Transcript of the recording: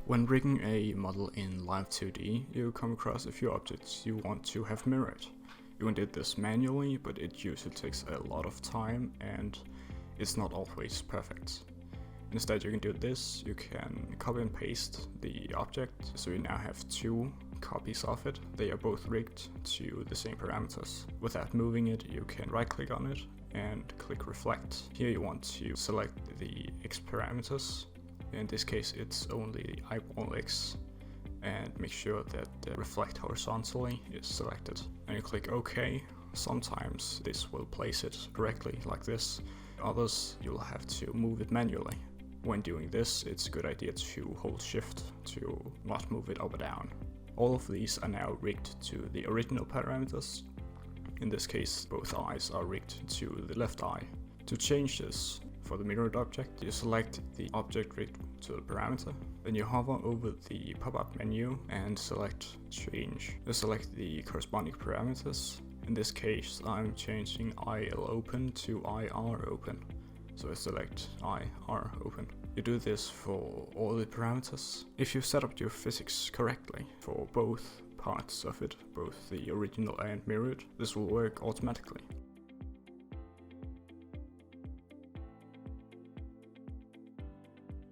When rigging a model in Live2D, you come across a few objects you want to have mirrored. You can do this manually, but it usually takes a lot of time and it's not always perfect. Instead, you can do this. You can copy and paste the object, so you now have two copies of it. They are both rigged to the same parameters. Without moving it, you can right click on it and click reflect. Here you want to select the X parameters. In this case, it's only the eyeball X, and make sure that the reflect horizontally is selected. And you click OK. Sometimes this will place it correctly like this. Others, you'll have to move it manually. When doing this, it's a good idea to hold shift to not move it up or down. All of these are now rigged to the original parameters. In this case, both eyes are rigged to the left eye. To change this, for the mirrored object, you select the object rigged to the parameter, then you hover over the pop-up menu and select change. You select the corresponding parameters. In this case, I'm changing IL open to IR open. So I select IR open. You do this for all the parameters. If you set up your physics correctly for both parts of it, both the original and mirrored, this will work automatically.